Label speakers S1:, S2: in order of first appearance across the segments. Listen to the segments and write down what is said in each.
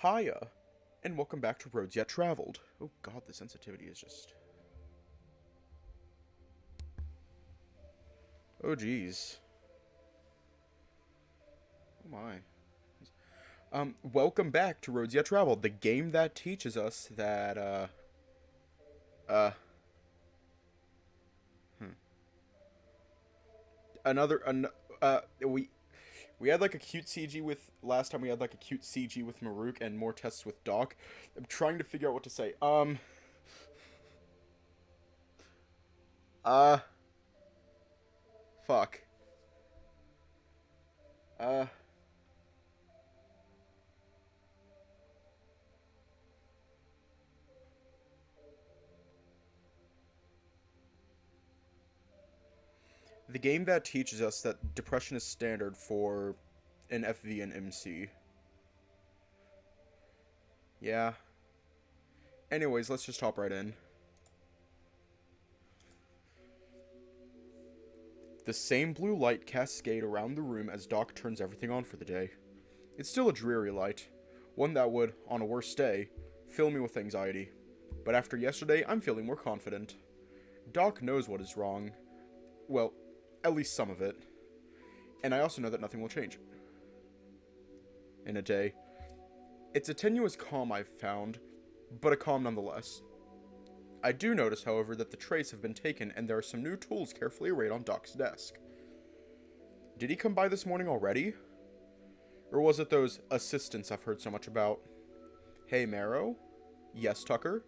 S1: Hiya, and welcome back to Roads Yet Traveled. Oh god, the sensitivity is just... Oh jeez. Oh my. Welcome back to Roads Yet Traveled, the game that teaches us that, uh... Another, we had like a cute CG with, last time we had like a cute CG with Maruk and more tests with Doc. I'm trying to figure out what to say. Uh, fuck. Uh, the game that teaches us that depression is standard for an FV and MC. Yeah. Anyways, let's just hop right in. The same blue light cascade around the room as Doc turns everything on for the day. It's still a dreary light, one that would, on a worse day, fill me with anxiety. But after yesterday, I'm feeling more confident. Doc knows what is wrong. Well, at least some of it. And I also know that nothing will change. In a day. It's a tenuous calm I've found, but a calm nonetheless. I do notice, however, that the trays have been taken and there are some new tools carefully arrayed on Doc's desk. Did he come by this morning already? Or was it those assistants I've heard so much about? Hey, Marrow? Yes, Tucker?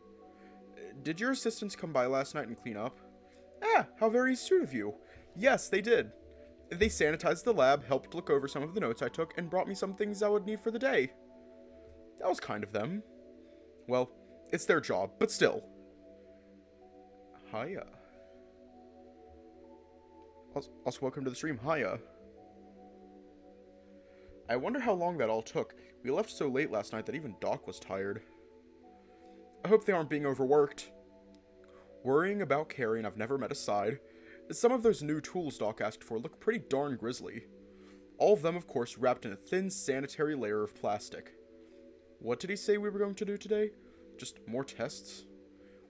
S1: Did your assistants come by last night and clean up? Ah, how very astute of you. Yes, they did. They sanitized the lab, helped look over some of the notes I took, and brought me some things I would need for the day. That was kind of them. Well, it's their job, but still. Hiya. Also, welcome to the stream. Hiya. I wonder how long that all took. We left so late last night that even Doc was tired. I hope they aren't being overworked. Worrying about Carrie and I've never met aside, some of those new tools Doc asked for look pretty darn grisly. All of them, of course, wrapped in a thin sanitary layer of plastic. What did he say we were going to do today? Just more tests?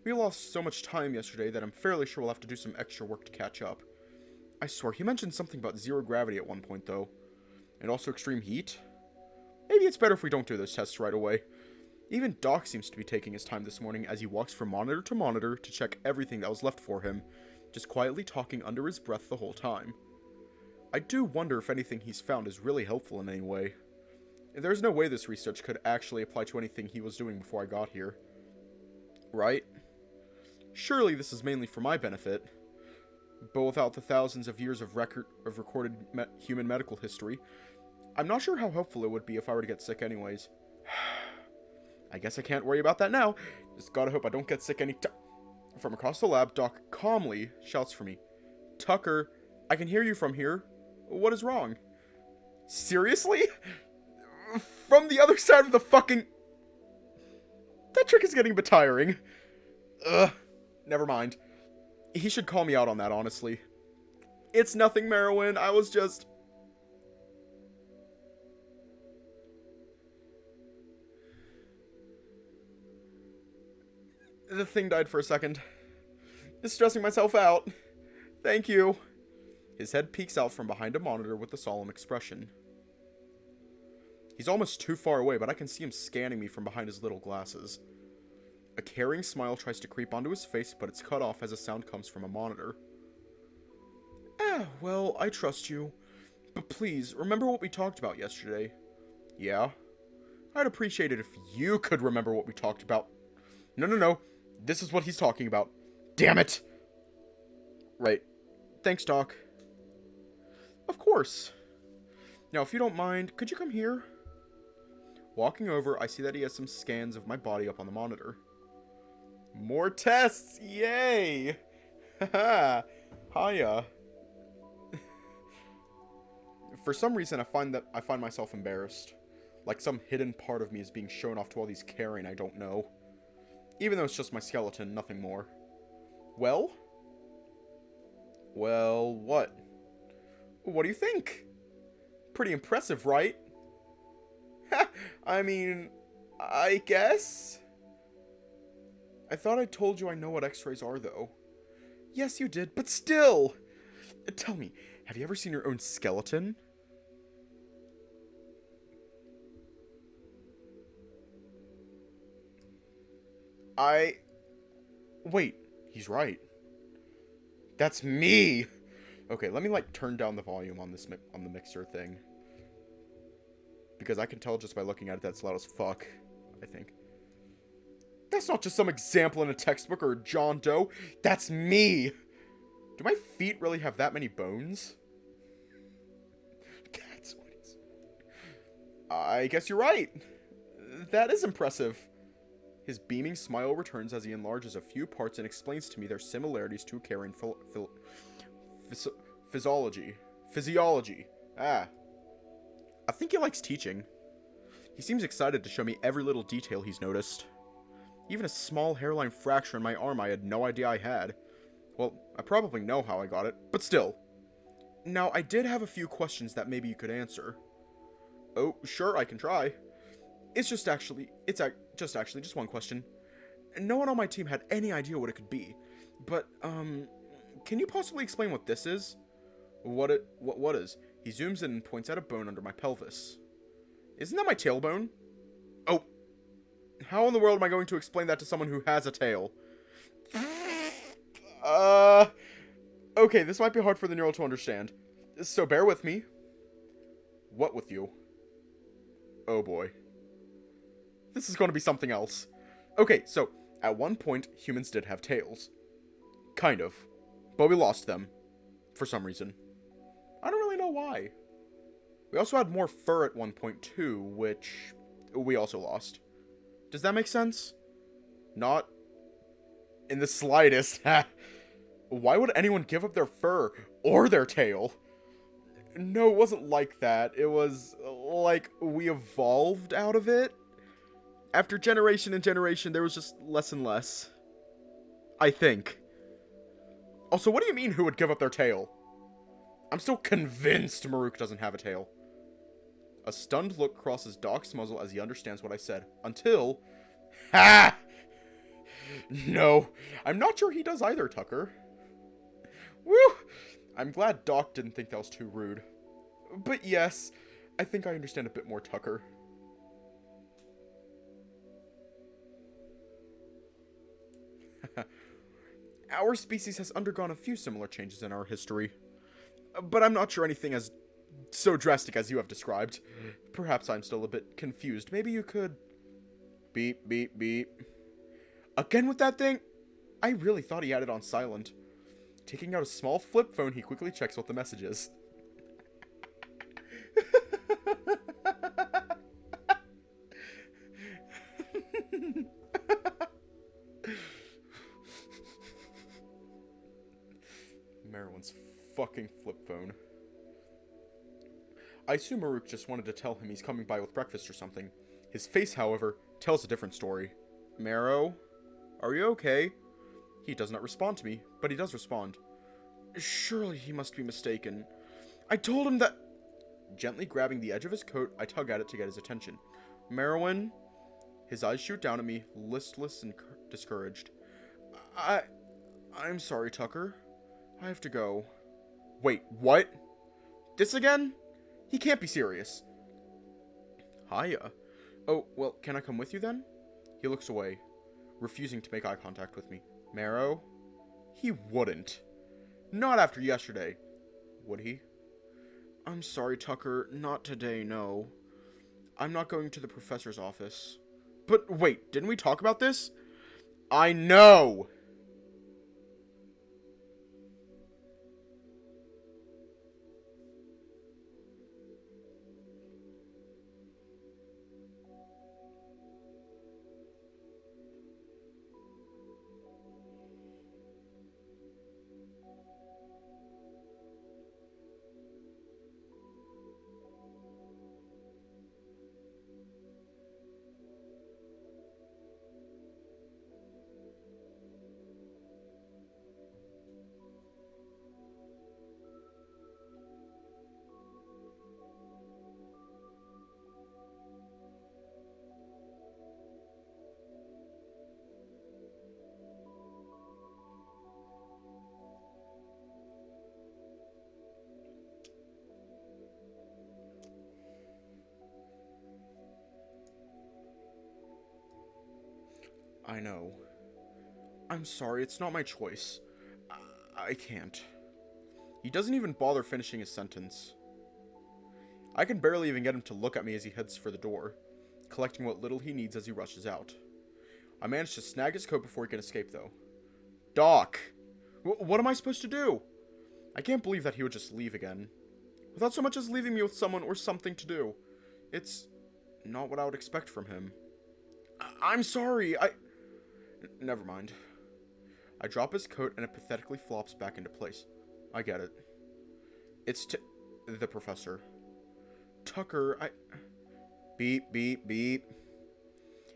S1: We lost so much time yesterday that I'm fairly sure we'll have to do some extra work to catch up. I swear, he mentioned something about zero gravity at one point, though. And also extreme heat? Maybe it's better if we don't do those tests right away. Even Doc seems to be taking his time this morning as he walks from monitor to check everything that was left for him, just quietly talking under his breath the whole time. I do wonder if anything he's found is really helpful in any way. There's no way this research could actually apply to anything he was doing before I got here. Right? Surely this is mainly for my benefit. But without the thousands of years of recorded human medical history, I'm not sure how helpful it would be if I were to get sick anyways. I guess I can't worry about that now. Just gotta hope I don't get sick From across the lab, Doc calmly shouts for me. Tucker, I can hear you from here. What is wrong? Seriously? From the other side of the fucking... That trick is getting a bit tiring. Ugh. Never mind. He should call me out on that, honestly. It's nothing, Merowyn. I was just... The thing died for a second. Just stressing myself out. Thank you. His head peeks out from behind a monitor with a solemn expression. He's almost too far away, but I can see him scanning me from behind his little glasses. A caring smile tries to creep onto his face, but it's cut off as a sound comes from a monitor. Ah, well, I trust you. But please, remember what we talked about yesterday. Yeah? I'd appreciate it if you could remember what we talked about. No. This is what he's talking about. Damn it! Right. Thanks, Doc. Of course. Now, if you don't mind, could you come here? Walking over, I see that he has some scans of my body up on the monitor. More tests! Yay! Haha! Hiya. For some reason, I find myself embarrassed. Like some hidden part of me is being shown off to all these caring I don't know. Even though it's just my skeleton, nothing more. Well? Well, what? What do you think? Pretty impressive, right? I mean, I guess? I thought I told you I know what x-rays are, though. Yes, you did, but still! Tell me, have you ever seen your own skeleton? Wait, he's right. That's me! Okay, let me, like, turn down the volume on this on the mixer thing. Because I can tell just by looking at it that's loud as fuck, I think. That's not just some example in a textbook or a John Doe. That's me! Do my feet really have that many bones? That's what he's... I guess you're right. That is impressive. His beaming smile returns as he enlarges a few parts and explains to me their similarities to carrying physiology. Ah. I think he likes teaching. He seems excited to show me every little detail he's noticed. Even a small hairline fracture in my arm I had no idea I had. Well, I probably know how I got it, but still. Now, I did have a few questions that maybe you could answer. Oh, sure, I can try. It's just actually one question. No one on my team had any idea what it could be. But, can you possibly explain what this is? What is? He zooms in and points at a bone under my pelvis. Isn't that my tailbone? Oh. How in the world am I going to explain that to someone who has a tail? Okay, this might be hard for the neural to understand. So bear with me. What with you? Oh boy. This is going to be something else. Okay, so, at one point, humans did have tails. Kind of. But we lost them. For some reason. I don't really know why. We also had more fur at one point too, which we also lost. Does that make sense? Not in the slightest. Why would anyone give up their fur or their tail? No, it wasn't like that. It was like we evolved out of it. After generation and generation, there was just less and less. I think. Also, what do you mean who would give up their tail? I'm still convinced Maruk doesn't have a tail. A stunned look crosses Doc's muzzle as he understands what I said. Until... Ha! No, I'm not sure he does either, Tucker. Woo! I'm glad Doc didn't think that was too rude. But yes, I think I understand a bit more, Tucker. Our species has undergone a few similar changes in our history. But I'm not sure anything as so drastic as you have described. Perhaps I'm still a bit confused. Maybe you could... Beep, beep, beep. Again with that thing? I really thought he had it on silent. Taking out a small flip phone, he quickly checks what the message is. Merowyn's fucking flip phone. I assume Maruk just wanted to tell him he's coming by with breakfast or something. His face, however, tells a different story. Marrow? Are you okay? He does not respond to me, but he does respond. Surely he must be mistaken. I told him that... Gently grabbing the edge of his coat, I tug at it to get his attention. Merowyn? His eyes shoot down at me, listless and discouraged. I'm sorry, Tucker. I have to go. Wait, what? This again? He can't be serious. Hiya. Oh, well, can I come with you then? He looks away, refusing to make eye contact with me. Marrow? He wouldn't. Not after yesterday. Would he? I'm sorry, Tucker. Not today, no. I'm not going to the professor's office. But wait, didn't we talk about this? I know! I know. I'm sorry, it's not my choice. I can't. He doesn't even bother finishing his sentence. I can barely even get him to look at me as he heads for the door, collecting what little he needs as he rushes out. I manage to snag his coat before he can escape, though. Doc! What am I supposed to do? I can't believe that he would just leave again, without so much as leaving me with someone or something to do. It's not what I would expect from him. I'm sorry, Never mind. I drop his coat and it pathetically flops back into place. I get it. It's the professor. Tucker, Beep, beep, beep.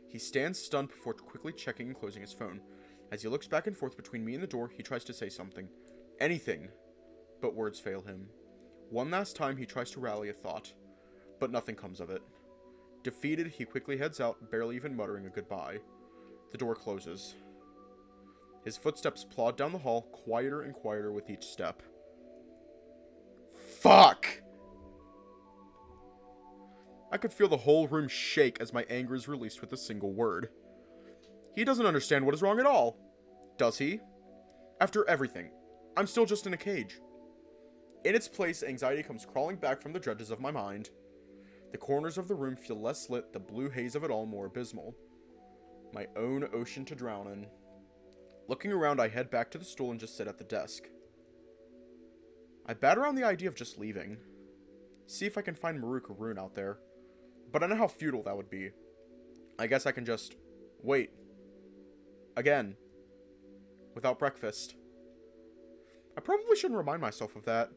S1: He stands stunned before quickly checking and closing his phone. As he looks back and forth between me and the door, he tries to say something. Anything. But words fail him. One last time, he tries to rally a thought. But nothing comes of it. Defeated, he quickly heads out, barely even muttering a goodbye. The door closes. His footsteps plod down the hall, quieter and quieter with each step. Fuck! I could feel the whole room shake as my anger is released with a single word. He doesn't understand what is wrong at all. Does he? After everything, I'm still just in a cage. In its place, anxiety comes crawling back from the dredges of my mind. The corners of the room feel less lit, the blue haze of it all more abysmal. My own ocean to drown in. Looking around, I head back to the stool and just sit at the desk. I bat around the idea of just leaving. See if I can find Maruk or Rune out there. But I know how futile that would be. I guess I can just wait. Again. Without breakfast. I probably shouldn't remind myself of that.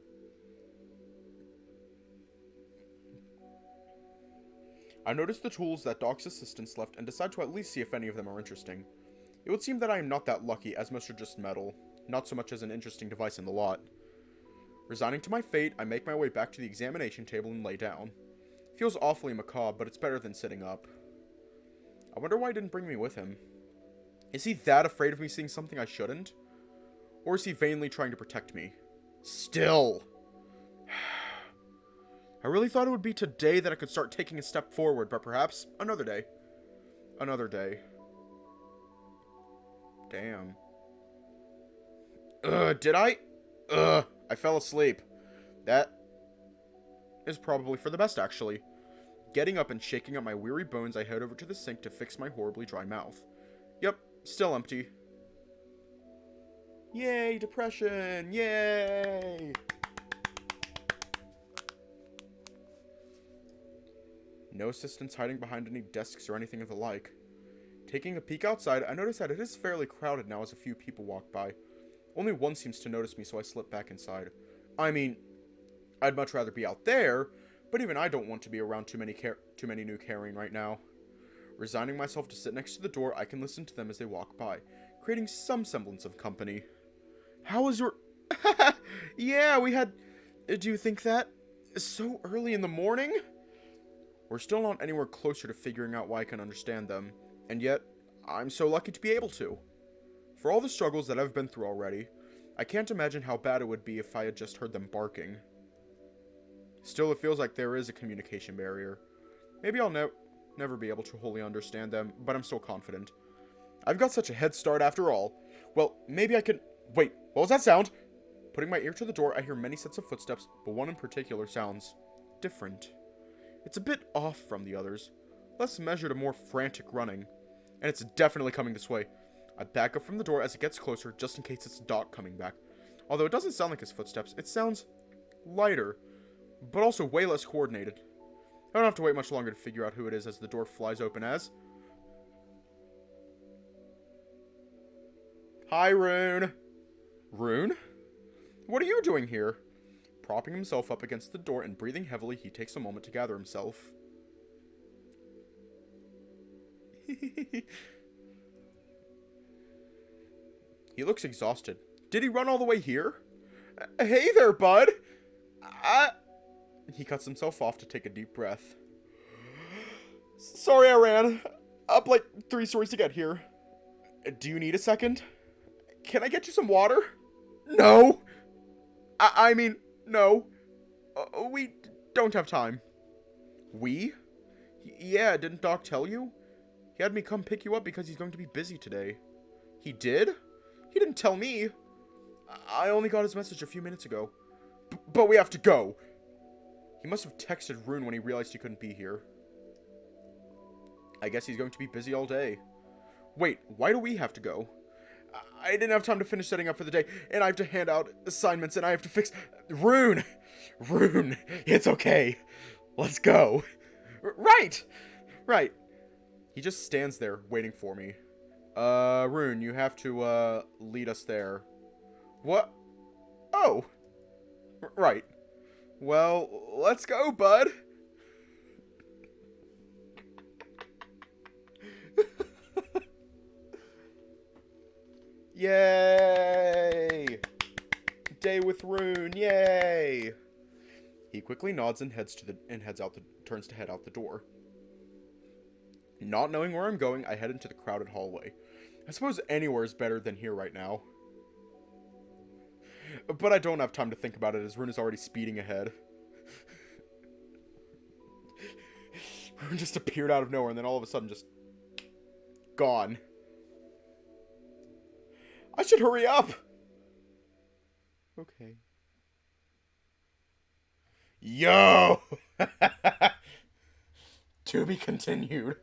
S1: I notice the tools that Doc's assistants left and decide to at least see if any of them are interesting. It would seem that I am not that lucky, as most are just metal, not so much as an interesting device in the lot. Resigning to my fate, I make my way back to the examination table and lay down. Feels awfully macabre, but it's better than sitting up. I wonder why he didn't bring me with him. Is he that afraid of me seeing something I shouldn't? Or is he vainly trying to protect me? Still! I really thought it would be today that I could start taking a step forward, but perhaps another day. Another day. Damn. Did I? I fell asleep. That is probably for the best, actually. Getting up and shaking up my weary bones, I head over to the sink to fix my horribly dry mouth. Yep, still empty. Yay, depression! Yay! No assistants hiding behind any desks or anything of the like. Taking a peek outside, I notice that it is fairly crowded now as a few people walk by. Only one seems to notice me, so I slip back inside. I mean, I'd much rather be out there, but even I don't want to be around too many new carrying right now. Resigning myself to sit next to the door, I can listen to them as they walk by, creating some semblance of company. How was your... Yeah, we had... Do you think that? So early in the morning? We're still not anywhere closer to figuring out why I can understand them, and yet, I'm so lucky to be able to. For all the struggles that I've been through already, I can't imagine how bad it would be if I had just heard them barking. Still, it feels like there is a communication barrier. Maybe I'll never be able to wholly understand them, but I'm still confident. I've got such a head start after all. Well, maybe I can... Wait, what was that sound? Putting my ear to the door, I hear many sets of footsteps, but one in particular sounds different. It's a bit off from the others. Less measured and more frantic running. And it's definitely coming this way. I back up from the door as it gets closer, just in case it's Doc coming back. Although it doesn't sound like his footsteps, it sounds lighter, but also way less coordinated. I don't have to wait much longer to figure out who it is as the door flies open as... Hi, Rune. Rune? What are you doing here? Propping himself up against the door and breathing heavily, he takes a moment to gather himself. He looks exhausted. Did he run all the way here? Hey there, bud! He cuts himself off to take a deep breath. Sorry I ran up like 3 stories to get here. Do you need a second? Can I get you some water? No! I mean, no. We don't have time. We? Yeah, didn't Doc tell you? He had me come pick you up because he's going to be busy today. He did? He didn't tell me. I only got his message a few minutes ago. But we have to go. He must have texted Rune when he realized he couldn't be here. I guess he's going to be busy all day. Wait, why do we have to go? I didn't have time to finish setting up for the day, and I have to hand out assignments, and I have to fix... Rune! Rune, it's okay. Let's go. Right! Right. He just stands there, waiting for me. Rune, you have to, lead us there. What? Oh! Right. Well, let's go, bud. Yay! Day with Rune, yay! He quickly nods and turns to head out the door. Not knowing where I'm going, I head into the crowded hallway. I suppose anywhere is better than here right now. But I don't have time to think about it as Rune is already speeding ahead. Rune just appeared out of nowhere and then all of a sudden just... gone. I should hurry up! Okay. Yo! To be continued.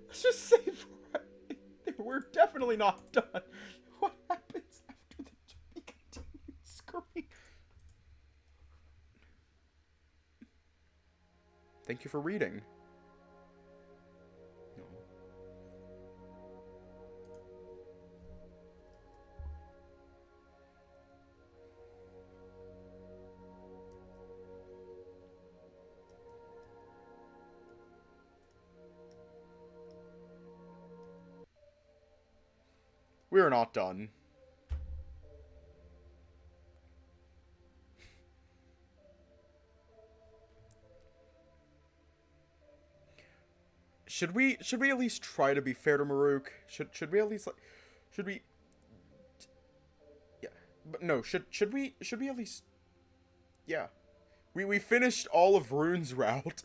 S1: Let's just save right. We're definitely not done. What happens after the to be continued screen? Thank you for reading. No. We are not done. Should we at least try to be fair to Maruk? Should we at least like should we yeah, but no, should we at least yeah. We finished all of Rune's route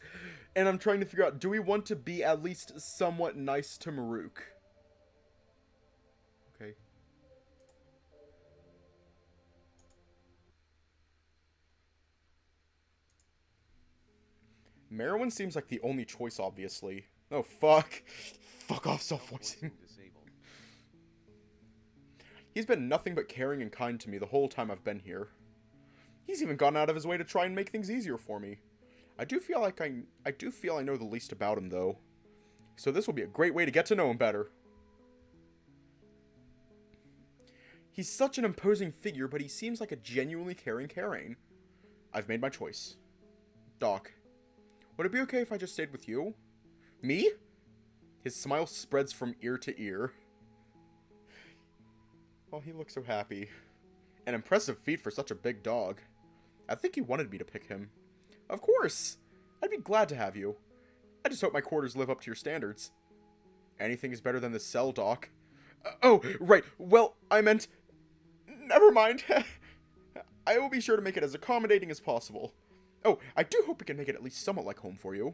S1: and I'm trying to figure out, do we want to be at least somewhat nice to Maruk? Okay. Merowyn seems like the only choice, obviously. Oh, fuck. Fuck off, self-voicing. He's been nothing but caring and kind to me the whole time I've been here. He's even gone out of his way to try and make things easier for me. I do feel I know the least about him, though. So this will be a great way to get to know him better. He's such an imposing figure, but he seems like a genuinely caring. I've made my choice. Doc, would it be okay if I just stayed with you? Me? His smile spreads from ear to ear. Oh, he looks so happy. An impressive feat for such a big dog. I think he wanted me to pick him. Of course! I'd be glad to have you. I just hope my quarters live up to your standards. Anything is better than this cell, Doc. Oh, right. Well, I meant... Never mind. I will be sure to make it as accommodating as possible. Oh, I do hope we can make it at least somewhat like home for you.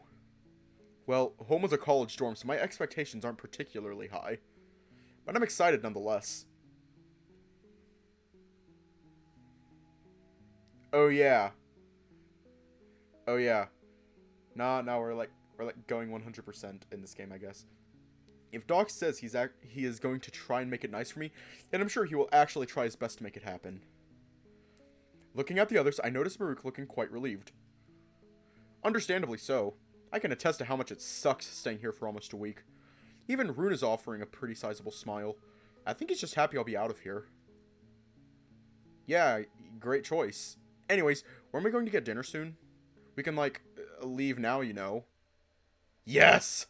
S1: Well, home was a college dorm, so my expectations aren't particularly high. But I'm excited nonetheless. Oh yeah. Oh yeah. Nah, we're like going 100% in this game, I guess. If Doc says he is going to try and make it nice for me, then I'm sure he will actually try his best to make it happen. Looking at the others, I noticed Maruk looking quite relieved. Understandably so. I can attest to how much it sucks staying here for almost a week. Even Rune is offering a pretty sizable smile. I think he's just happy I'll be out of here. Yeah, great choice. Anyways, when are we going to get dinner soon? We can, like, leave now, you know. Yes!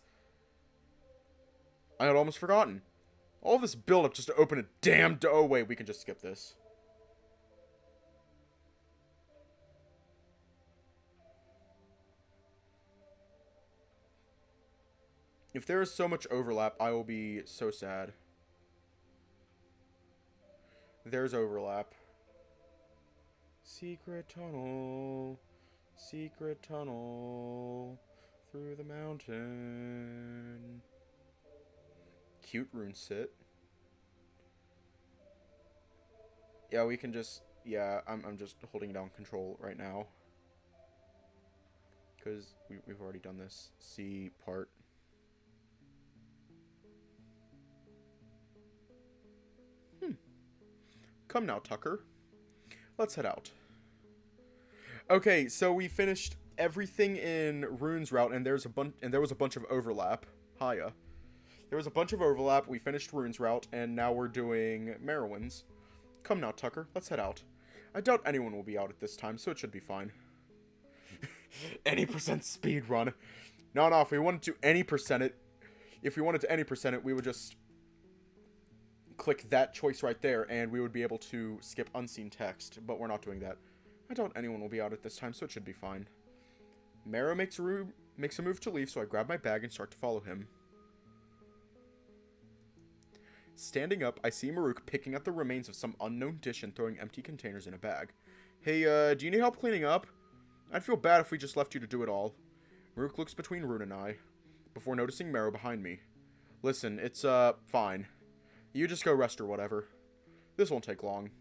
S1: I had almost forgotten. All this build-up just to open a damn door. Oh, wait, we can just skip this. If there is so much overlap, I will be so sad. There's overlap. Secret tunnel. Secret tunnel through the mountain. Cute rune sit. Yeah, we can just... Yeah, I'm just holding down control right now. Because we've already done this. C part. Come now, Tucker. Let's head out. Okay, so we finished everything in Rune's route, and there was a bunch of overlap. Hiya. There was a bunch of overlap. We finished Rune's route, and now we're doing Merowyn's. Come now, Tucker. Let's head out. I doubt anyone will be out at this time, so it should be fine. Any percent speed run. No, if we wanted to any percent it, we would just click that choice right there, and we would be able to skip unseen text, but we're not doing that. I doubt anyone will be out at this time, so it should be fine. Merow makes a move to leave, so I grab my bag and start to follow him. Standing up, I see Maruk picking up the remains of some unknown dish and throwing empty containers in a bag. Hey, do you need help cleaning up? I'd feel bad if we just left you to do it all. Maruk looks between Rune and I, before noticing Merow behind me. Listen, it's, fine. You just go rest or whatever. This won't take long.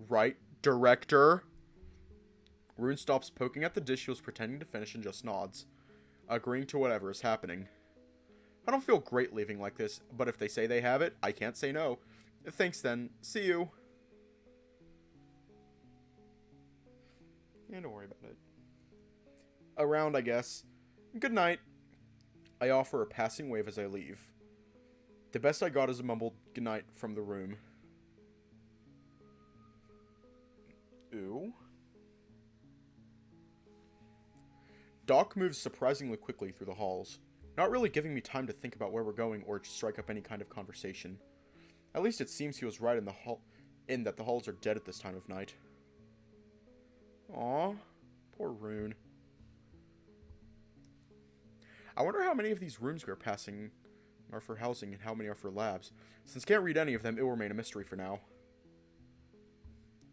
S1: Right, director? Rune stops poking at the dish he was pretending to finish and just nods, agreeing to whatever is happening. I don't feel great leaving like this, but if they say they have it, I can't say no. Thanks then. See you. Yeah, don't worry about it. Around, I guess. Good night. I offer a passing wave as I leave. The best I got is a mumbled goodnight from the room. Ooh. Doc moves surprisingly quickly through the halls, not really giving me time to think about where we're going or to strike up any kind of conversation. At least it seems he was right in that the halls are dead at this time of night. Aw, poor Rune. I wonder how many of these rooms we're passing are for housing and how many are for labs. Since can't read any of them, it will remain a mystery for now.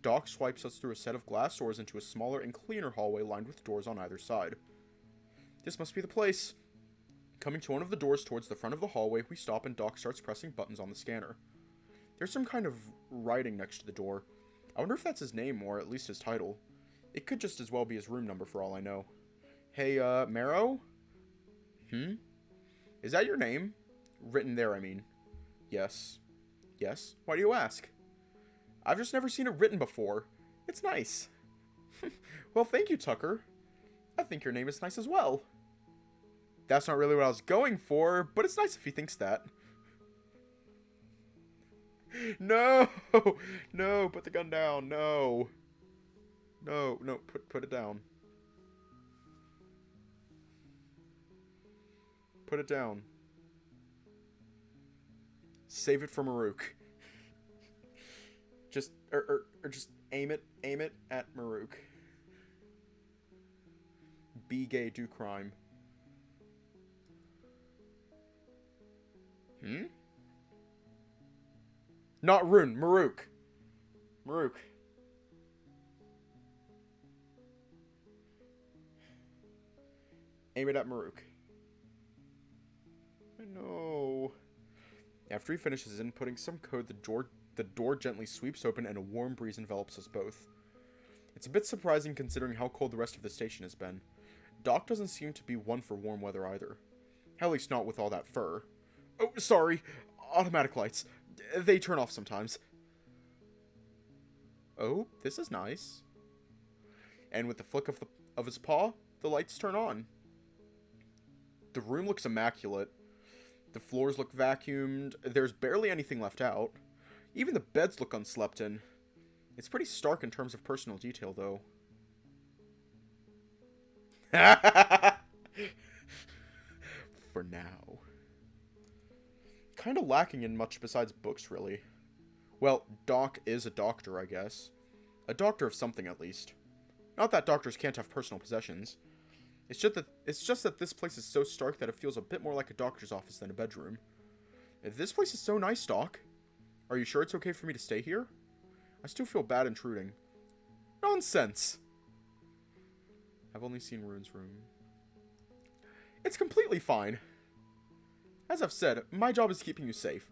S1: Doc swipes us through a set of glass doors into a smaller and cleaner hallway lined with doors on either side. This must be the place. Coming to one of the doors towards the front of the hallway, we stop and Doc starts pressing buttons on the scanner. There's some kind of writing next to the door. I wonder if that's his name or at least his title. It could just as well be his room number for all I know. Hey, Merow? Is that your name? Written there, I mean. Yes. Yes? Why do you ask? I've just never seen it written before. It's nice. Well, thank you, Tucker. I think your name is nice as well. That's not really what I was going for, but it's nice if he thinks that. No! No, put the gun down. No. No, put it down. Put it down. Save it for Maruk. Just just aim it at Maruk. Be gay, do crime. Not Rune, Maruk. Maruk. Aim it at Maruk. I know. After he finishes inputting some code, the door gently sweeps open and a warm breeze envelops us both. It's a bit surprising considering how cold the rest of the station has been. Doc doesn't seem to be one for warm weather either. At least not with all that fur. Oh, sorry. Automatic lights. They turn off sometimes. Oh, this is nice. And with the flick of his paw, the lights turn on. The room looks immaculate. The floors look vacuumed. There's barely anything left out. Even the beds look unslept in. It's pretty stark in terms of personal detail, though. For now. Kinda lacking in much besides books, really. Well, Doc is a doctor, I guess. A doctor of something, at least. Not that doctors can't have personal possessions. It's just that this place is so stark that it feels a bit more like a doctor's office than a bedroom. This place is so nice, Doc. Are you sure it's okay for me to stay here? I still feel bad intruding. Nonsense! I've only seen Rune's room. It's completely fine. As I've said, my job is keeping you safe.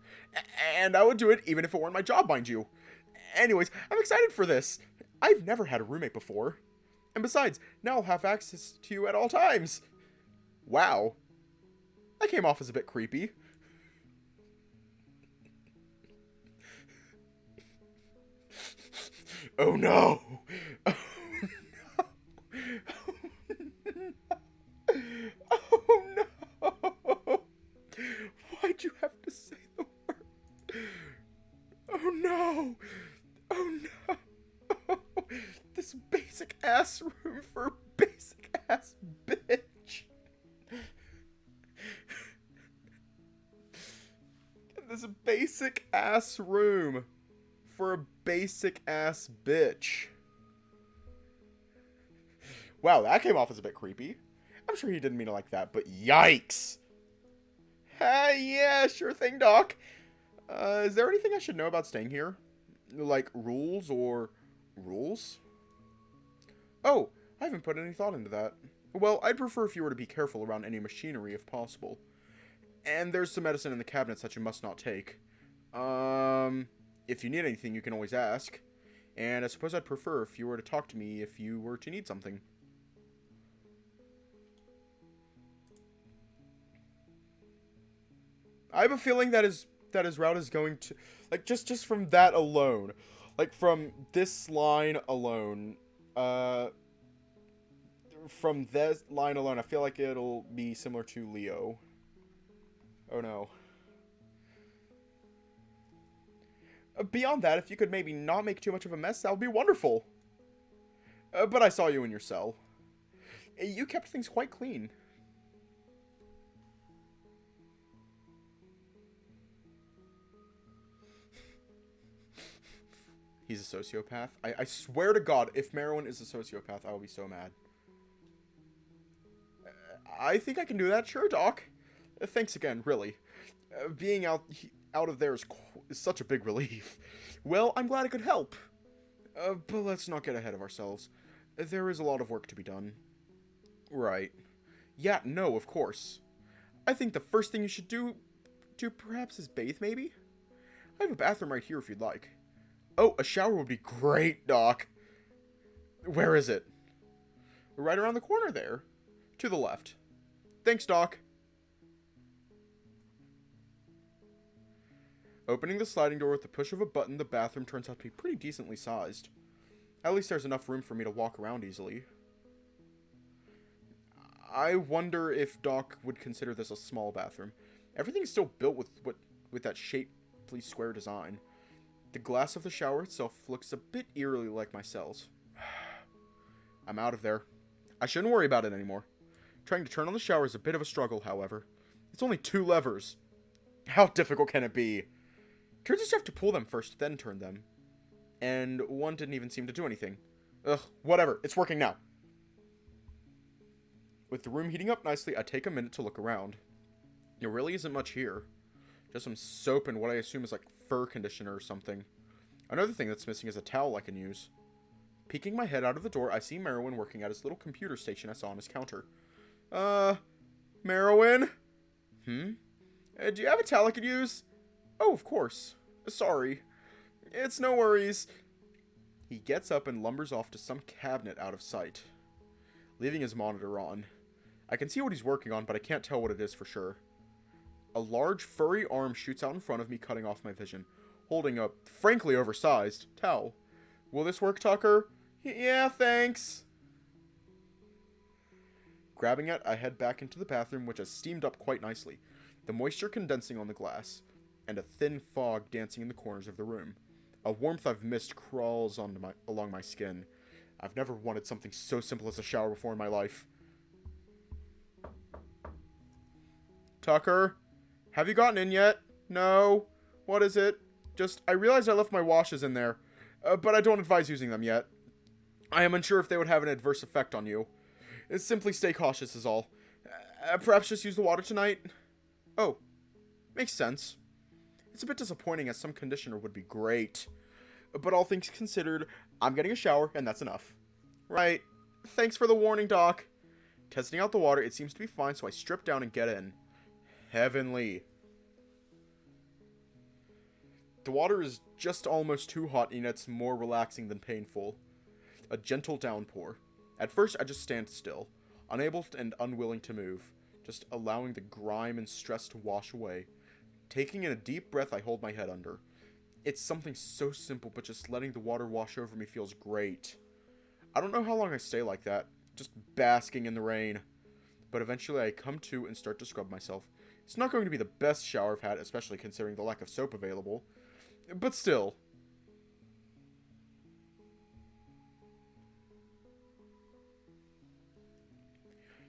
S1: And I would do it even if it weren't my job, mind you. Anyways, I'm excited for this. I've never had a roommate before. And besides, now I'll have access to you at all times. Wow. That came off as a bit creepy. Oh no! Oh no! Oh no! Why'd you have to say the word? Oh no! Oh no! This basic ass room for a basic ass bitch! This basic ass room for a basic ass bitch. Wow, that came off as a bit creepy. I'm sure he didn't mean it like that, but yikes! Yeah, sure thing, Doc. Is there anything I should know about staying here? Like rules or rules? Oh, I haven't put any thought into that. Well, I'd prefer if you were to be careful around any machinery if possible. And there's some medicine in the cabinets that you must not take. If you need anything, you can always ask. And I suppose I'd prefer if you were to talk to me if you were to need something. I have a feeling that his route is going to, like, just from that alone, like from this line alone, from this line alone, I feel like it'll be similar to Leo. Oh no. Beyond that, if you could maybe not make too much of a mess, that would be wonderful. But I saw you in your cell. You kept things quite clean. He's a sociopath. I swear to God, if Merwin is a sociopath, I will be so mad. I think I can do that. Sure, Doc. Thanks again, really. Being out of there is such a big relief. Well, I'm glad I could help. But let's not get ahead of ourselves. There is a lot of work to be done. Right. Yeah, no, of course. I think the first thing you should do perhaps is bathe, maybe? I have a bathroom right here if you'd like. Oh, a shower would be great, Doc. Where is it? Right around the corner there. To the left. Thanks, Doc. Opening the sliding door with the push of a button, the bathroom turns out to be pretty decently sized. At least there's enough room for me to walk around easily. I wonder if Doc would consider this a small bathroom. Everything is still built with that shapely square design. The glass of the shower itself looks a bit eerily like my cells. I'm out of there. I shouldn't worry about it anymore. Trying to turn on the shower is a bit of a struggle, however. It's only 2 levers. How difficult can it be? Turns out you have to pull them first, then turn them. And one didn't even seem to do anything. Ugh, whatever. It's working now. With the room heating up nicely, I take a minute to look around. There really isn't much here. Just some soap and what I assume is like fur conditioner or something. Another thing that's missing is a towel I can use. Peeking my head out of the door, I see Merwin working at his little computer station I saw on his counter. Merwin? Do you have a towel I could use? Oh, of course. Sorry. It's no worries. He gets up and lumbers off to some cabinet out of sight, leaving his monitor on. I can see what he's working on, but I can't tell what it is for sure. A large, furry arm shoots out in front of me, cutting off my vision, holding a, frankly oversized, towel. Will this work, Tucker? Yeah, thanks. Grabbing it, I head back into the bathroom, which has steamed up quite nicely, the moisture condensing on the glass, and a thin fog dancing in the corners of the room. A warmth I've missed crawls along my skin. I've never wanted something so simple as a shower before in my life. Tucker? Have you gotten in yet? No? What is it? Just, I realized I left my washes in there, but I don't advise using them yet. I am unsure if they would have an adverse effect on you. Simply stay cautious is all. Perhaps just use the water tonight? Oh, makes sense. It's a bit disappointing as some conditioner would be great. But all things considered, I'm getting a shower and that's enough. Right. Thanks for the warning, Doc. Testing out the water, it seems to be fine, so I strip down and get in. Heavenly. The water is just almost too hot, and it's more relaxing than painful. A gentle downpour. At first, I just stand still, unable and unwilling to move, just allowing the grime and stress to wash away. Taking in a deep breath, I hold my head under. It's something so simple, but just letting the water wash over me feels great. I don't know how long I stay like that, just basking in the rain. But eventually I come to and start to scrub myself. It's not going to be the best shower I've had, especially considering the lack of soap available. But still.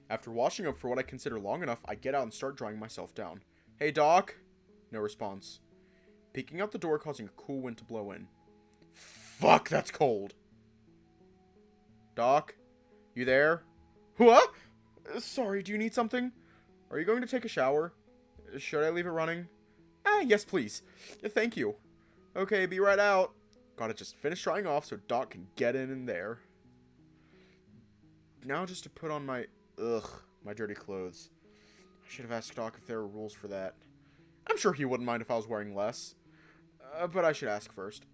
S1: After washing up for what I consider long enough, I get out and start drying myself down. Hey, Doc? No response. Peeking out the door, causing a cool wind to blow in. Fuck, that's cold. Doc? You there? What? Sorry, do you need something? Are you going to take a shower? Should I leave it running? Yes, please. Thank you. Okay, be right out. Gotta just finish drying off so Doc can get in there. Now just to put on my dirty clothes. I should have asked Doc if there were rules for that. I'm sure he wouldn't mind if I was wearing less. But I should ask first.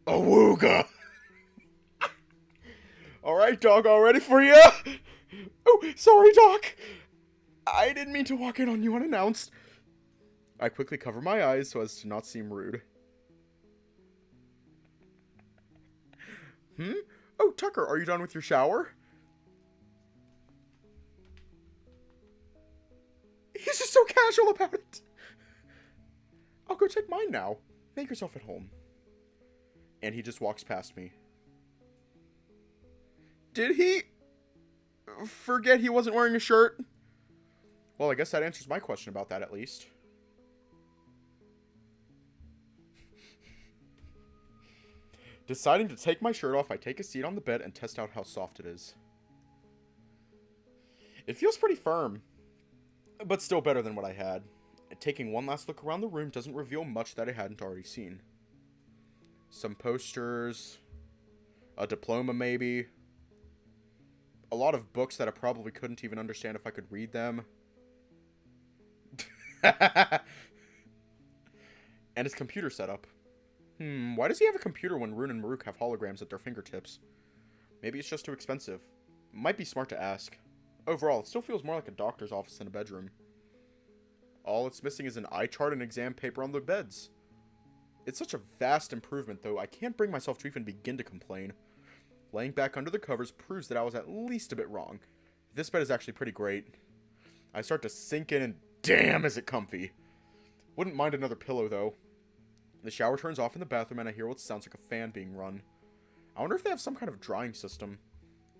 S1: Awooga! Alright, Doc, all ready for you? Oh, sorry, Doc. I didn't mean to walk in on you unannounced. I quickly cover my eyes so as to not seem rude. Oh, Tucker, are you done with your shower? He's just so casual about it. I'll go take mine now. Make yourself at home. And he just walks past me. Did he forget he wasn't wearing a shirt? Well, I guess that answers my question about that, at least. Deciding to take my shirt off, I take a seat on the bed and test out how soft it is. It feels pretty firm, but still better than what I had. Taking one last look around the room doesn't reveal much that I hadn't already seen. Some posters, a diploma maybe, a lot of books that I probably couldn't even understand if I could read them. And his computer setup. Why does he have a computer when Rune and Maruk have holograms at their fingertips? Maybe it's just too expensive. Might be smart to ask. Overall, it still feels more like a doctor's office than a bedroom. All it's missing is an eye chart and exam paper on the beds. It's such a vast improvement, though, I can't bring myself to even begin to complain. Laying back under the covers proves that I was at least a bit wrong. This bed is actually pretty great. I start to sink in and damn is it comfy. Wouldn't mind another pillow, though. The shower turns off in the bathroom and I hear what sounds like a fan being run. I wonder if they have some kind of drying system.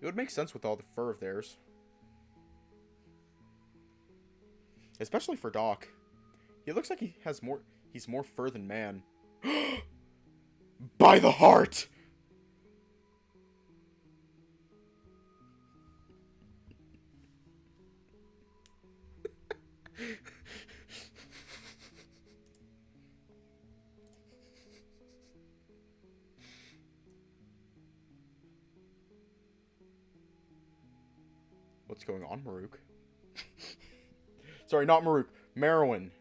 S1: It would make sense with all the fur of theirs. Especially for Doc. He looks like he's more fur than man. By the heart! What's going on, Maruk? Sorry, not Maruk. Merwin.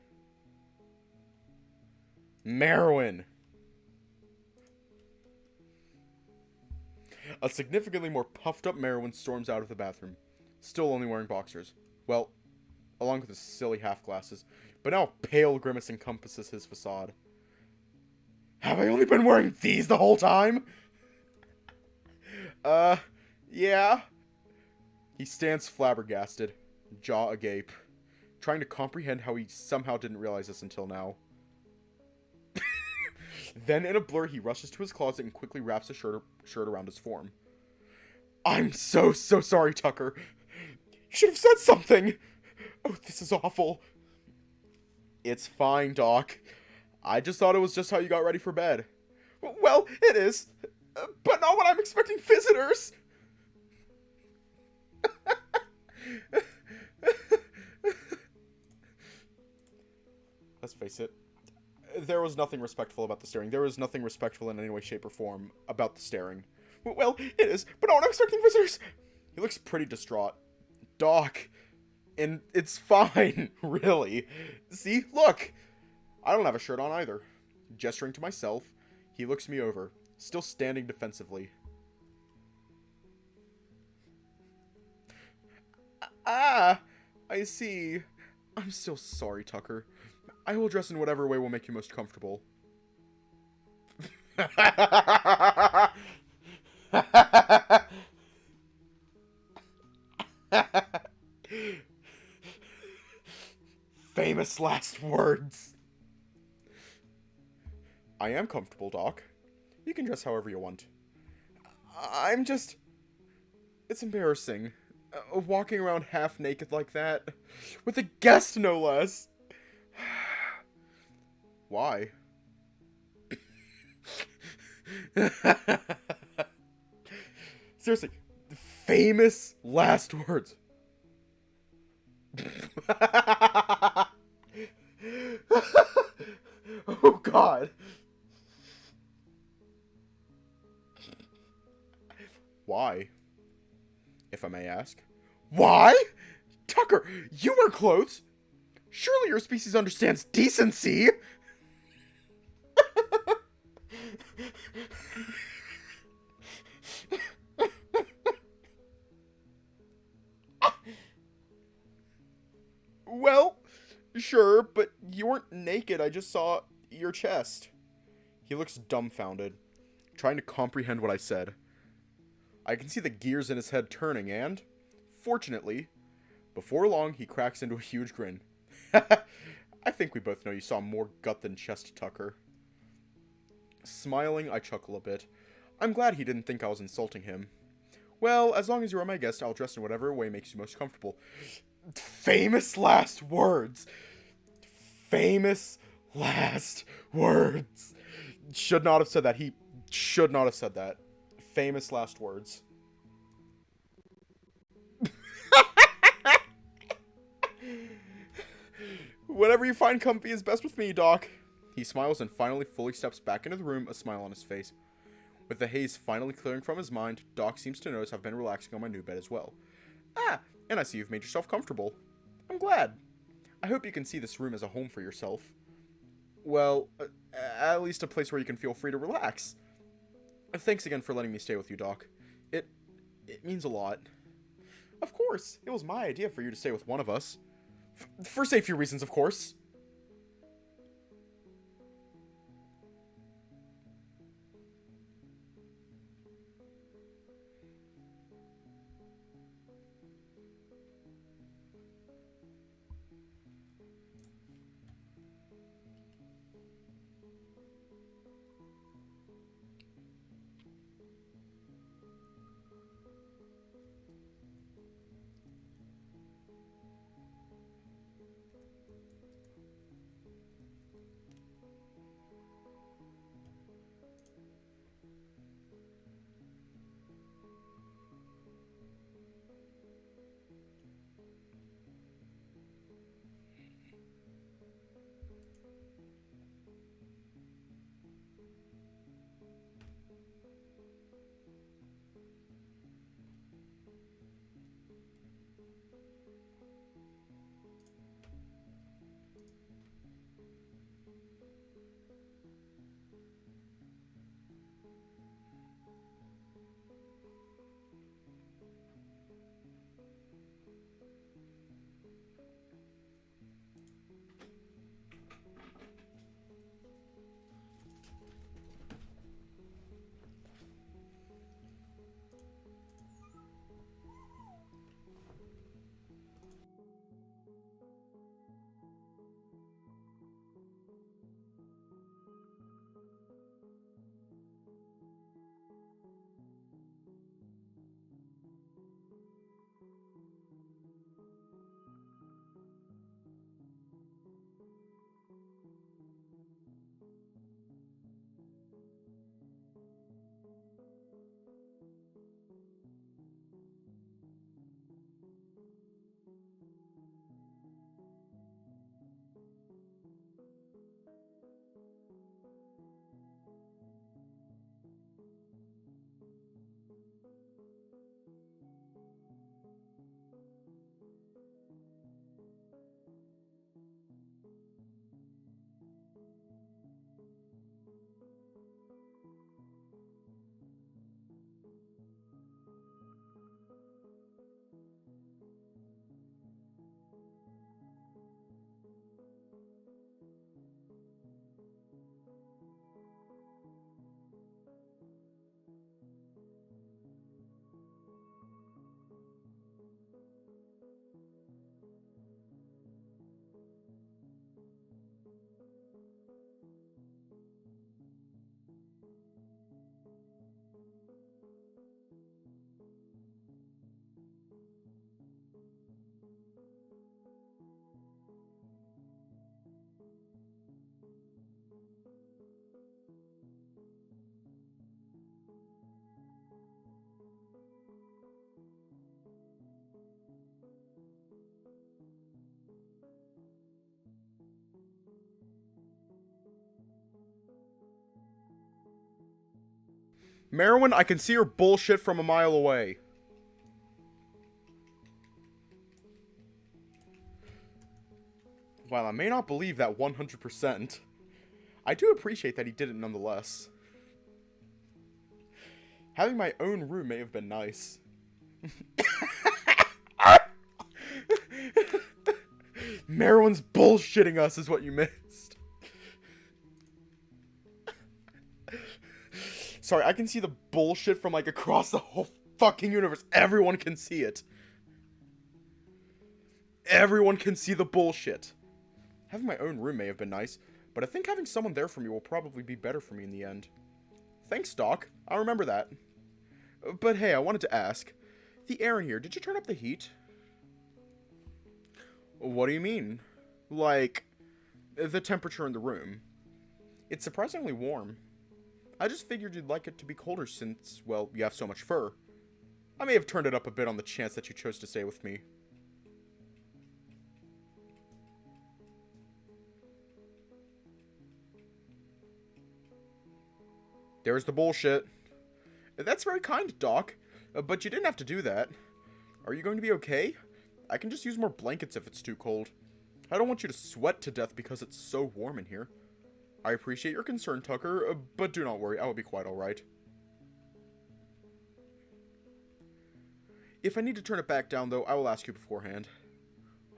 S1: Merwin. A significantly more puffed up Merwin storms out of the bathroom. Still only wearing boxers. Well, along with his silly half-glasses. But now a pale grimace encompasses his facade. Have I only been wearing these the whole time? Yeah. He stands flabbergasted, jaw agape, trying to comprehend how he somehow didn't realize this until now. Then, in a blur, he rushes to his closet and quickly wraps a shirt around his form. I'm so sorry, Tucker. You should have said something. Oh, this is awful. It's fine, Doc. I just thought it was just how you got ready for bed. Well, it is, but not when I'm expecting visitors. Let's face it. There was nothing respectful about the staring. There was nothing respectful in any way, shape, or form about the staring. Well, it is, but not when I'm expecting visitors. He looks pretty distraught. Doc. And it's fine, really. See, look. I don't have a shirt on either. Gesturing to myself, he looks me over, still standing defensively. Ah, I see. I'm still sorry, Tucker. I will dress in whatever way will make you most comfortable. Famous last words. I am comfortable, Doc. You can dress however you want. I'm just... It's embarrassing. Walking around half naked like that. With a guest, no less. Why? Seriously. Famous last words. Oh, God. Why? If I may ask. Why? Tucker, you wear clothes. Surely your species understands decency. Well, sure, but you weren't naked. I just saw your chest. He looks dumbfounded, trying to comprehend what I said. I can see the gears in his head turning, and, fortunately, before long, he cracks into a huge grin. I think we both know you saw more gut than chest, Tucker. Smiling, I chuckle a bit. I'm glad he didn't think I was insulting him. Well, as long as you are my guest, I'll dress in whatever way makes you most comfortable. Famous last words. Famous last words. Should not have said that. He should not have said that. Famous last words. Whatever you find comfy is best with me, Doc. He smiles and finally fully steps back into the room, a smile on his face. With the haze finally clearing from his mind, Doc seems to notice I've been relaxing on my new bed as well. Ah, and I see you've made yourself comfortable. I'm glad. I hope you can see this room as a home for yourself. Well, at least a place where you can feel free to relax. Thanks again for letting me stay with you, Doc. It means a lot. Of course, it was my idea for you to stay with one of us. For safety reasons, of course. Merwin, I can see your bullshit from a mile away. While I may not believe that 100%, I do appreciate that he did it nonetheless. Having my own room may have been nice. Merwin's bullshitting us is what you missed. Sorry, I can see the bullshit from, like, across the whole fucking universe. Everyone can see it. Everyone can see the bullshit. Having my own room may have been nice, but I think having someone there for me will probably be better for me in the end. Thanks, Doc. I'll remember that. But hey, I wanted to ask. The air in here, did you turn up the heat? What do you mean? Like, the temperature in the room. It's surprisingly warm. I just figured you'd like it to be colder since, well, you have so much fur. I may have turned it up a bit on the chance that you chose to stay with me. There's the bullshit. That's very kind, Doc. But you didn't have to do that. Are you going to be okay? I can just use more blankets if it's too cold. I don't want you to sweat to death because it's so warm in here. I appreciate your concern, Tucker, but do not worry, I will be quite alright. If I need to turn it back down, though, I will ask you beforehand.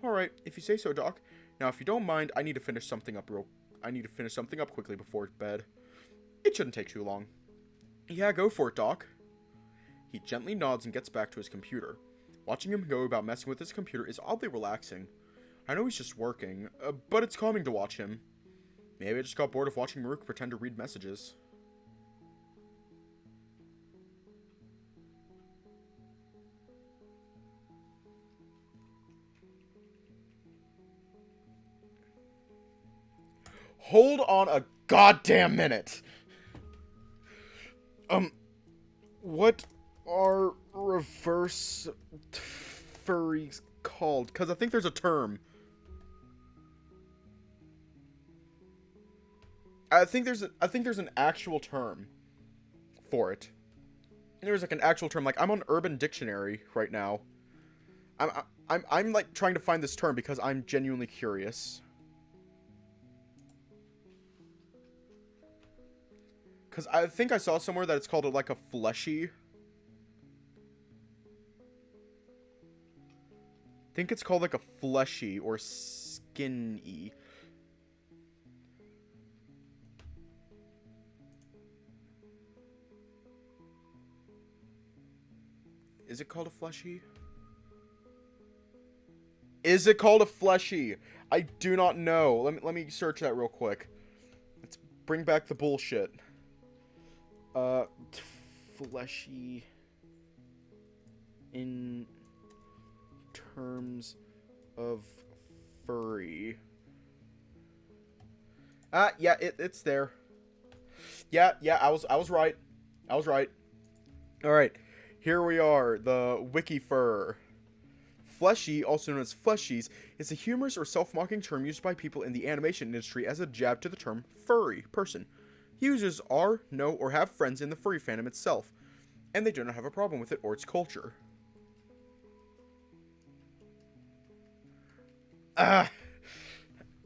S1: Alright, if you say so, Doc. Now, if you don't mind, I need to finish something up quickly before bed. It shouldn't take too long. Yeah, go for it, Doc. He gently nods and gets back to his computer. Watching him go about messing with his computer is oddly relaxing. I know he's just working, but it's calming to watch him. Maybe I just got bored of watching Maruk pretend to read messages. Hold on a goddamn minute. What are reverse furries called? Because I think there's a term. I think there's an actual term for it. There's like an actual term. Like, I'm on Urban Dictionary right now. I'm like trying to find this term because I'm genuinely curious. Because I think I saw somewhere that it's called like a fleshy. I think it's called like a fleshy or skinny. Is it called a fleshy? Is it called a fleshy? I do not know. Let me search that real quick. Let's bring back the bullshit. Fleshy in terms of furry. Yeah, it's there. Yeah, I was right. I was right. Alright, here we are, the wiki fur. Fleshy, also known as fleshies, is a humorous or self-mocking term used by people in the animation industry as a jab to the term furry person. Users are, know, or have friends in the furry fandom itself, and they do not have a problem with it or its culture.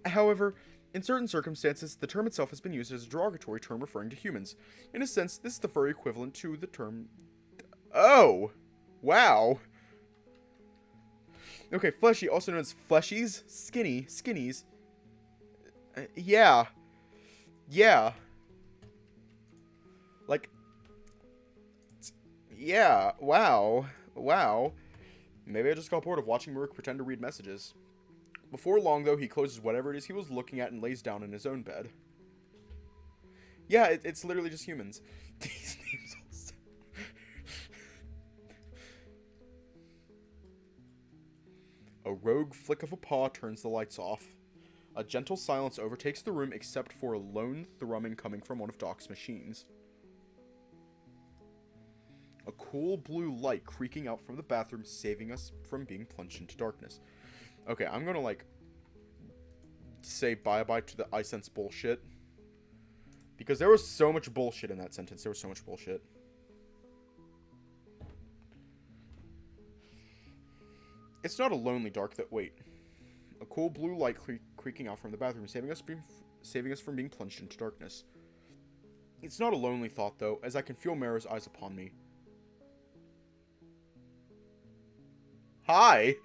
S1: However, in certain circumstances, the term itself has been used as a derogatory term referring to humans. In a sense, this is the furry equivalent to the term... Oh! Wow! Okay, fleshy, also known as fleshies, skinny, skinnies. Yeah. Yeah. Like... Yeah, wow. Wow. Maybe I just got bored of watching Maruk pretend to read messages. Before long, though, he closes whatever it is he was looking at and lays down in his own bed. Yeah, it's literally just humans. These names also... A rogue flick of a paw turns the lights off. A gentle silence overtakes the room except for a lone thrumming coming from one of Doc's machines. A cool blue light creaking out from the bathroom, saving us from being plunged into darkness. Okay, I'm gonna, like, say bye-bye to the iSense bullshit. Because there was so much bullshit in that sentence. There was so much bullshit. It's not a lonely dark that... Wait. A cool blue light creaking out from the bathroom, saving us from being plunged into darkness. It's not a lonely thought, though, as I can feel Mara's eyes upon me. Hi!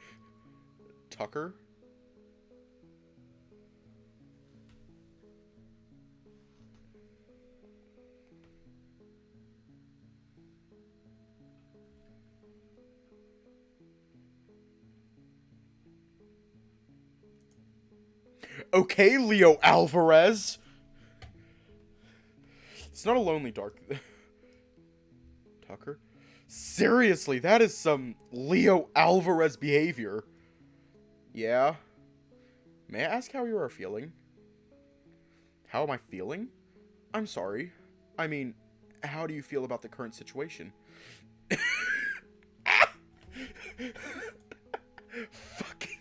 S1: Tucker? Okay, Leo Alvarez! It's not a lonely dark... Tucker? Seriously, that is some Leo Alvarez behavior. Yeah? May I ask how you are feeling? How am I feeling? I'm sorry. I mean, how do you feel about the current situation? Fucking...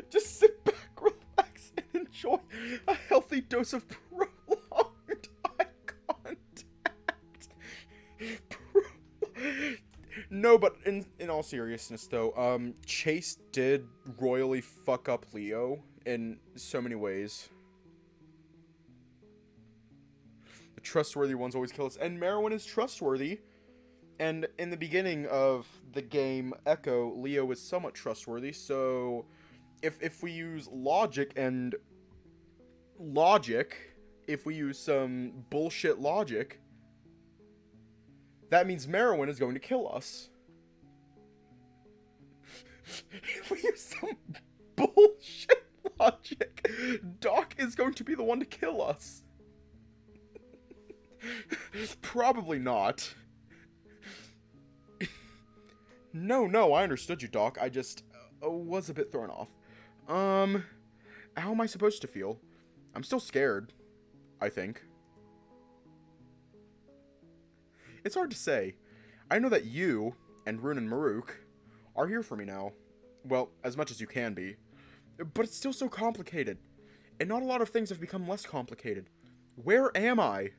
S1: Just sit back, relax, and enjoy a healthy dose of prolonged eye contact. No, but in all seriousness, though, Chase did royally fuck up Leo in so many ways. The trustworthy ones always kill us, and Merwin is trustworthy. And in the beginning of the game Echo, Leo is somewhat trustworthy, so if we use logic, if we use some bullshit logic, that means Merwin is going to kill us. If we use some bullshit logic, Doc is going to be the one to kill us. Probably not. No, I understood you, Doc. I just was a bit thrown off. How am I supposed to feel? I'm still scared, I think. It's hard to say. I know that you, and Rune and Maruk, are here for me now. Well, as much as you can be. But it's still so complicated. And not a lot of things have become less complicated. Where am I?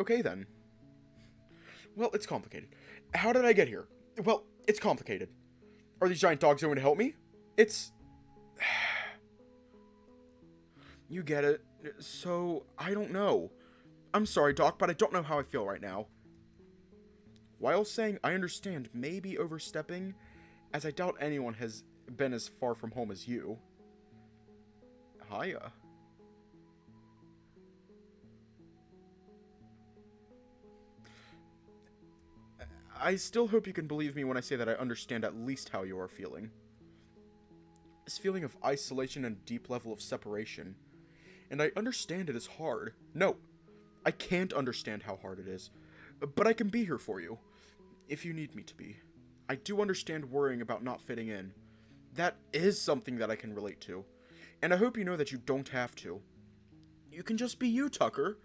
S1: Okay, then. Well, it's complicated. How did I get here? Well, it's complicated. Are these giant dogs going to help me? It's... You get it. So, I don't know. I'm sorry, Doc, but I don't know how I feel right now. While saying I understand may be overstepping, as I doubt anyone has been as far from home as you. Hiya. I still hope you can believe me when I say that I understand at least how you are feeling. This feeling of isolation and a deep level of separation. And I understand it is hard. No, I can't understand how hard it is. But I can be here for you, if you need me to be. I do understand worrying about not fitting in. That is something that I can relate to. And I hope you know that you don't have to. You can just be you, Tucker.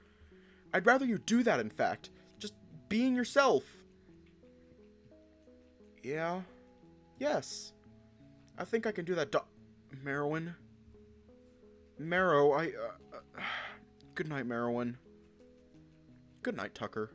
S1: I'd rather you do that, in fact. Just being yourself. Yeah. Yes. I think I can do that, Merwin. Marrow, good night, Merwin. Good night, Tucker.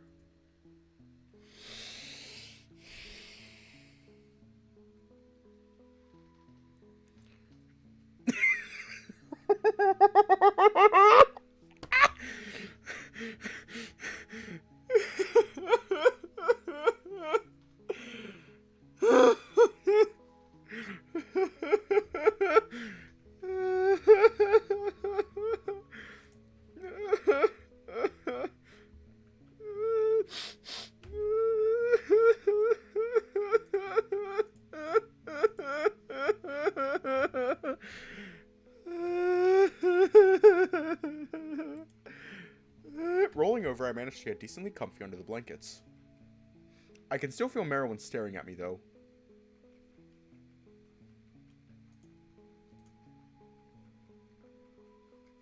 S1: Rolling over, I managed to get decently comfy under the blankets. I can still feel Merwin staring at me, though.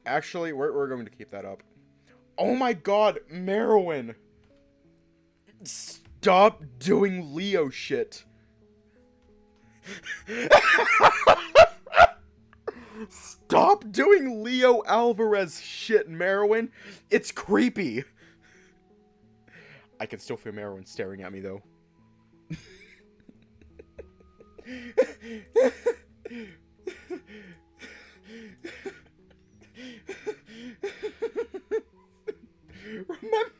S1: Actually, we're going to keep that up. Oh my god, Merwin! Stop doing Leo shit. Stop doing Leo Alvarez shit, Merwin. It's creepy. I can still feel Merwin staring at me, though. Remember...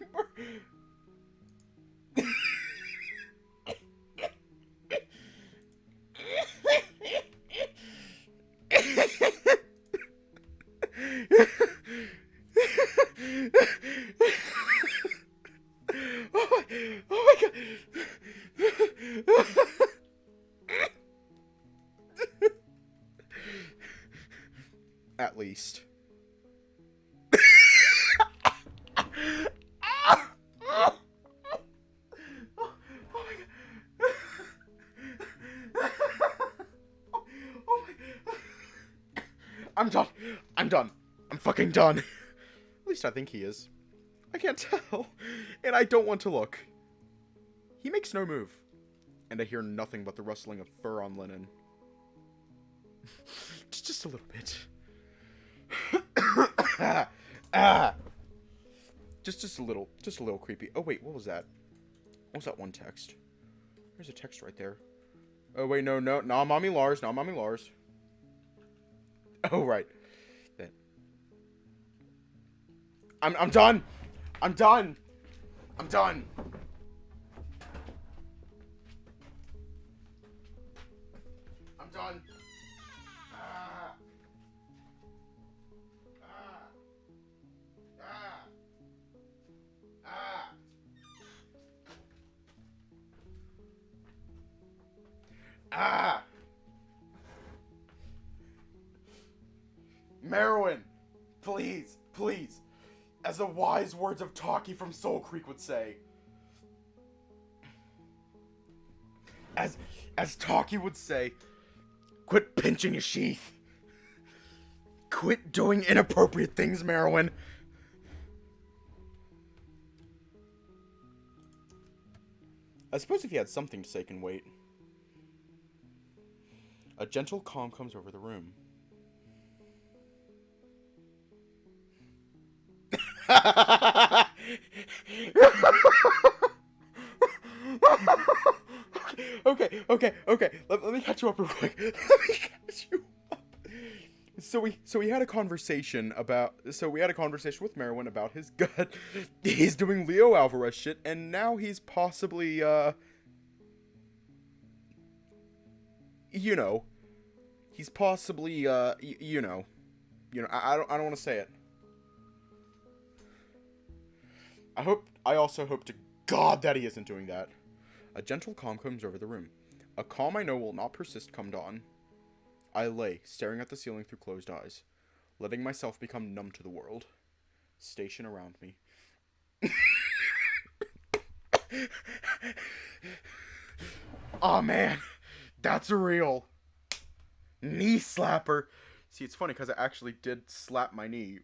S1: oh my god. At least. I'm done. I'm done. I'm fucking done. At least I think he is. I can't tell. And I don't want to look. He makes no move. And I hear nothing but the rustling of fur on linen. just a little bit. Just a little creepy. Oh wait, what was that? What was that one text? There's a text right there. Oh wait, no, Mommy Lars, not Mommy Lars. Oh right. Then I'm done. I'm done. I'm done. I'm done. Ah. Ah. Ah. Ah. Ah. Merwin, please, please, as the wise words of Taki from Soul Creek would say. As Taki would say, quit pinching your sheath. Quit doing inappropriate things, Merwin. I suppose if he had something to say, can wait. A gentle calm comes over the room. Okay. Let me catch you up real quick. Let me catch you up. So we had a conversation with Merwin about his gut. He's doing Leo Alvarez shit, and now he's possibly you know, He's possibly, you know. I don't want to say it. I also hope to God that he isn't doing that. A gentle calm comes over the room. A calm I know will not persist come dawn. I lay, staring at the ceiling through closed eyes, letting myself become numb to the world. Station around me. Oh man, that's a real knee slapper. See, it's funny because I actually did slap my knee.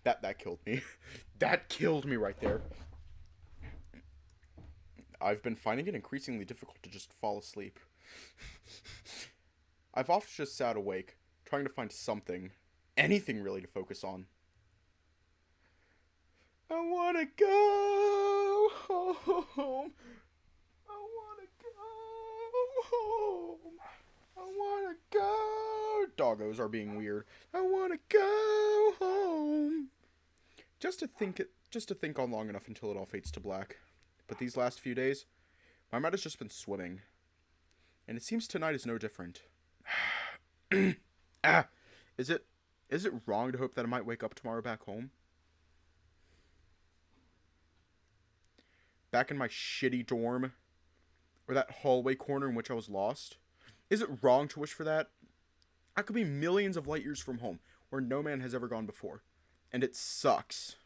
S1: That killed me. That killed me right there. I've been finding it increasingly difficult to just fall asleep. I've often just sat awake, trying to find something, anything really, to focus on. I wanna go home. I wanna go home. I wanna go. Doggos are being weird. I wanna go home. Just to think on long enough until it all fades to black. But these last few days, my mind has just been swimming. And it seems tonight is no different. Is it wrong to hope that I might wake up tomorrow back home? Back in my shitty dorm? Or that hallway corner in which I was lost? Is it wrong to wish for that? I could be millions of light years from home, where no man has ever gone before. And it sucks.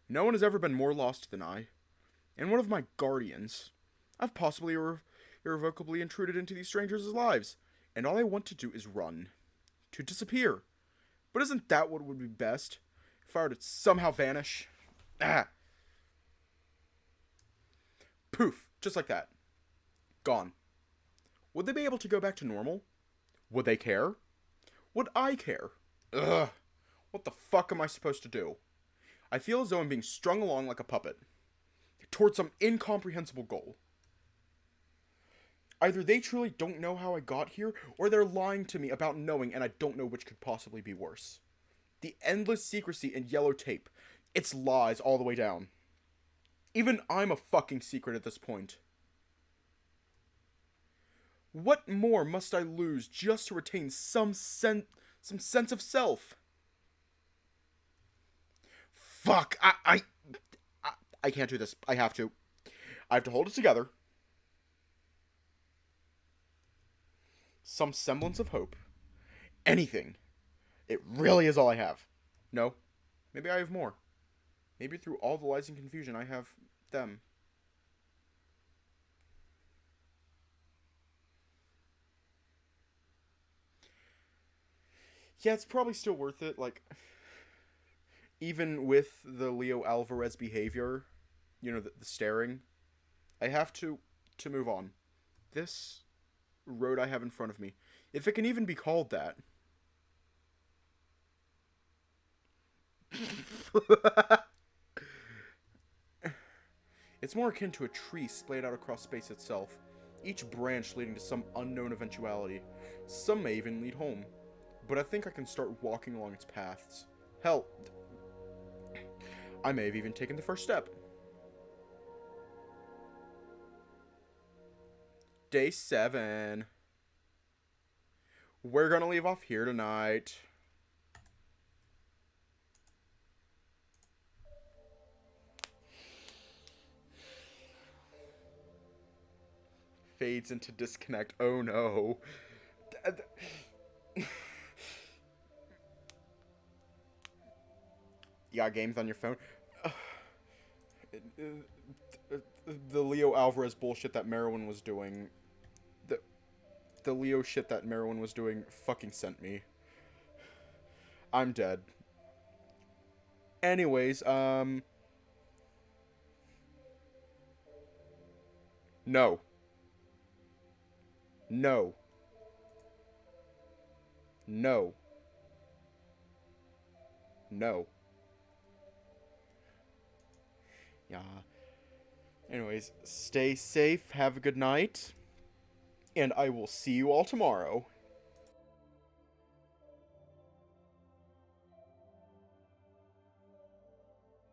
S1: No one has ever been more lost than I. And one of my guardians. I've possibly irrevocably intruded into these strangers' lives. And all I want to do is run. To disappear. But isn't that what would be best? If I were to somehow vanish? Poof. Just like that. Gone. Would they be able to go back to normal? Would they care? Would I care? Ugh. What the fuck am I supposed to do? I feel as though I'm being strung along like a puppet. Towards some incomprehensible goal. Either they truly don't know how I got here, or they're lying to me about knowing, and I don't know which could possibly be worse. The endless secrecy and yellow tape. It's lies all the way down. Even I'm a fucking secret at this point. What more must I lose just to retain some sense of self? Fuck, I can't do this. I have to hold it together. Some semblance of hope. Anything. It really is all I have. No, maybe I have more. Maybe through all the lies and confusion, I have them. Yeah, it's probably still worth it, like, even with the Leo Alvarez behavior, you know, the staring, I have to move on. This road I have in front of me, if it can even be called that. It's more akin to a tree splayed out across space itself, each branch leading to some unknown eventuality. Some may even lead home. But I think I can start walking along its paths. Hell, I may have even taken the first step. Day 7. We're gonna leave off here tonight. Fades into disconnect. Oh no. You got games on your phone? The Leo Alvarez bullshit that Merwin was doing. The Leo shit that Merwin was doing fucking sent me. I'm dead. Anyways, No. No. No. No. Yeah. Anyways, stay safe, have a good night, and I will see you all tomorrow.